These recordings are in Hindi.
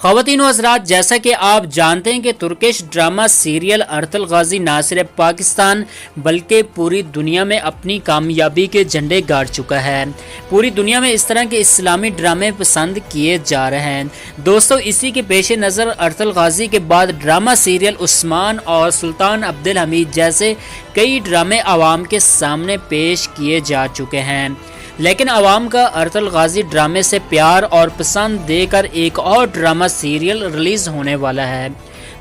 ख़वातीन व हज़रात, जैसा कि आप जानते हैं कि तुर्किश ड्रामा सीरियल अर्तुल गाजी ना सिर्फ पाकिस्तान बल्कि पूरी दुनिया में अपनी कामयाबी के झंडे गाड़ चुका है। पूरी दुनिया में इस तरह के इस्लामी ड्रामे पसंद किए जा रहे हैं। दोस्तों, इसी के पेश नज़र अर्तुल गाजी के बाद ड्रामा सीरियल उस्मान और सुल्तान अब्दुल हमीद जैसे कई ड्रामे आवाम के सामने पेश किए जा चुके हैं, लेकिन आवाम का अर्तुल गाजी ड्रामे से प्यार और पसंद देकर एक और ड्रामा सीरियल रिलीज़ होने वाला है।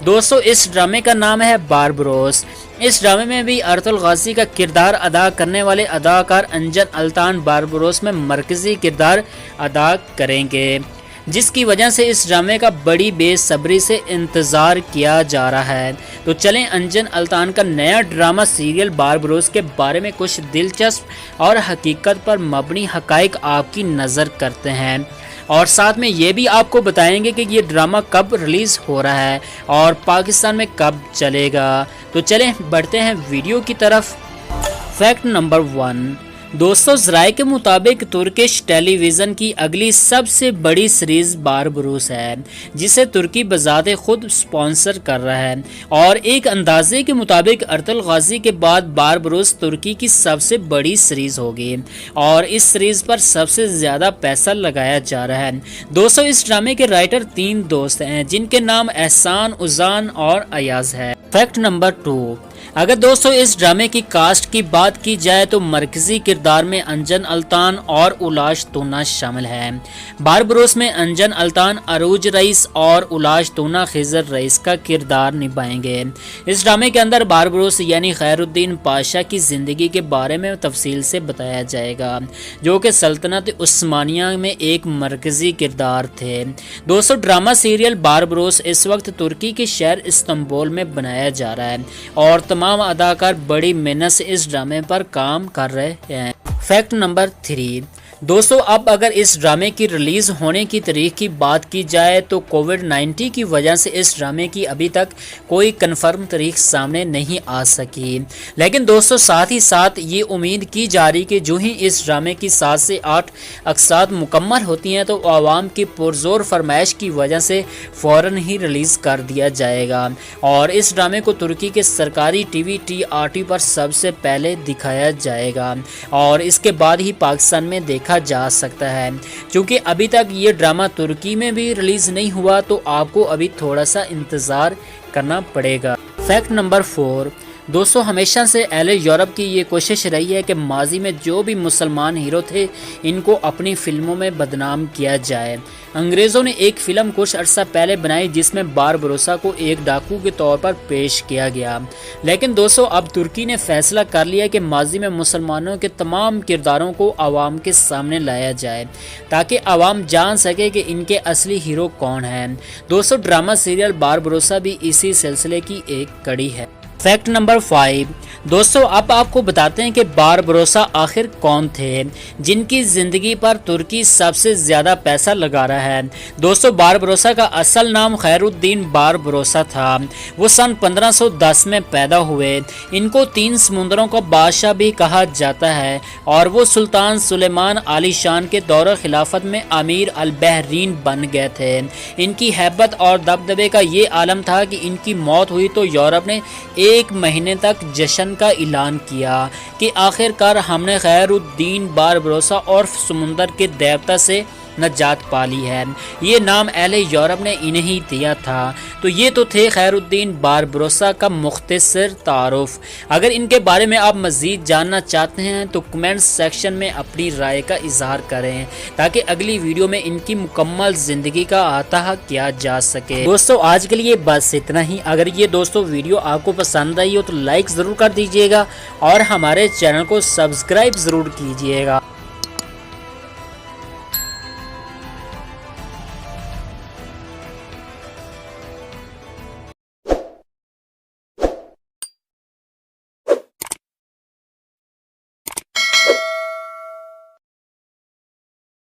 दोस्तों, इस ड्रामे का नाम है बारबरोस। इस ड्रामे में भी अर्तुल गाजी का किरदार अदा करने वाले अदाकार अंजन अल्तान बारबरोस में मरकजी किरदार अदा करेंगे, जिसकी वजह से इस ड्रामे का बड़ी बेसब्री से इंतज़ार किया जा रहा है। तो चलें अंजन अल्तान का नया ड्रामा सीरियल बारबरोस के बारे में कुछ दिलचस्प और हकीकत पर मबनी हकाइक आपकी नज़र करते हैं, और साथ में ये भी आपको बताएंगे कि ये ड्रामा कब रिलीज़ हो रहा है और पाकिस्तान में कब चलेगा। तो चलें बढ़ते हैं वीडियो की तरफ। Fact number 1। दोस्तों, ज़राए के मुताबिक तुर्किश टेलीविज़न की अगली सबसे बड़ी सीरीज़ बारबरोस है, जिसे तुर्की बजाते खुद स्पॉन्सर कर रहा है, और एक अंदाजे के मुताबिक अर्तुल गाजी के बाद बारबरोस तुर्की की सबसे बड़ी सीरीज़ होगी और इस सीरीज़ पर सबसे ज़्यादा पैसा लगाया जा रहा है। दोस्तों, इस ड्रामे के राइटर 3 दोस्त हैं, जिनके नाम एहसान, उजान और अयाज है। Fact number 2। अगर दोस्तों इस ड्रामे की कास्ट की बात की जाए तो मरकजी किरदार में अंजन अल्तान और उलाश तोना शामिल हैं। बारबरोस में अंजन अल्तान अरूज रईस और उलाश तोना खिजर रईस का किरदार निभाएंगे। इस ड्रामे के अंदर बारबरोस यानी खैरुद्दीन पाशा की ज़िंदगी के बारे में तफसील से बताया जाएगा, जो कि सल्तनत उस्मानिया में एक मरकजी किरदार थे। दोस्तों, ड्रामा सीरियल बारबरोस इस वक्त तुर्की के शहर इस्तांबुल में बनाया जा रहा है और तमाम अदाकार बड़ी मेहनत से इस ड्रामे पर काम कर रहे हैं। Fact number 3। दोस्तों, अब अगर इस ड्रामे की रिलीज़ होने की तारीख की बात की जाए तो कोविड-19 की वजह से इस ड्रामे की अभी तक कोई कन्फर्म तारीख सामने नहीं आ सकी, लेकिन दोस्तों साथ ही साथ ये उम्मीद की जा रही कि जो ही इस ड्रामे की 7 से 8 अक़सात मुकम्मल होती हैं तो आवाम की पुरजोर फरमाइश की वजह से फ़ौरन ही रिलीज़ कर दिया जाएगा और इस ड्रामे को तुर्की के सरकारी टीवी TRT पर सबसे पहले दिखाया जाएगा और इसके बाद ही पाकिस्तान में देखा जा सकता है। क्योंकि अभी तक ये ड्रामा तुर्की में भी रिलीज नहीं हुआ तो आपको अभी थोड़ा सा इंतज़ार करना पड़ेगा। Fact number 4। दोस्तों, हमेशा से अहले यूरोप की ये कोशिश रही है कि माजी में जो भी मुसलमान हीरो थे इनको अपनी फिल्मों में बदनाम किया जाए। अंग्रेज़ों ने एक फ़िल्म कुछ अर्सा पहले बनाई जिसमें बारबरोसा को एक डाकू के तौर पर पेश किया गया, लेकिन दोस्तों अब तुर्की ने फैसला कर लिया कि माजी में मुसलमानों के तमाम किरदारों को आवाम के सामने लाया जाए ताकि आवाम जान सके कि इनके असली हीरो कौन हैं। दोस्तों, ड्रामा सीरियल बारबरोसा भी इसी सिलसिले की एक कड़ी है। Fact number 5। दोस्तों, अब आपको बताते हैं कि बारबरोसा आखिर कौन थे जिनकी ज़िंदगी पर तुर्की सबसे ज़्यादा पैसा लगा रहा है। दोस्तों, बारबरोसा का असल नाम खैरुद्दीन बारबरोसा था। वो सन 1510 में पैदा हुए। इनको 3 समुंदरों का बादशाह भी कहा जाता है और वो सुल्तान सुलेमान आलीशान के दौर खिलाफत में अमीर अल बहरीन बन गए थे। इनकी हैबत और दबदबे का ये आलम था कि इनकी मौत हुई तो यूरोप ने 1 महीने तक जश्न का ऐलान किया कि आखिरकार हमने खैरुद्दीन बारबरोसा और समुंदर के देवता से नजात पाली है। ये नाम अहले यूरोप ने इन्हें दिया था। तो ये तो थे खैरुद्दीन बारबरोसा का मुख्तसर तारुफ। अगर इनके बारे में आप मज़ीद जानना चाहते हैं तो कमेंट सेक्शन में अपनी राय का इजहार करें ताकि अगली वीडियो में इनकी मुकम्मल ज़िंदगी का अहाता किया जा सके। दोस्तों, आज के लिए बस इतना ही। अगर ये दोस्तों वीडियो आपको पसंद आई हो तो लाइक ज़रूर कर दीजिएगा और हमारे चैनल को सब्सक्राइब ज़रूर कीजिएगा।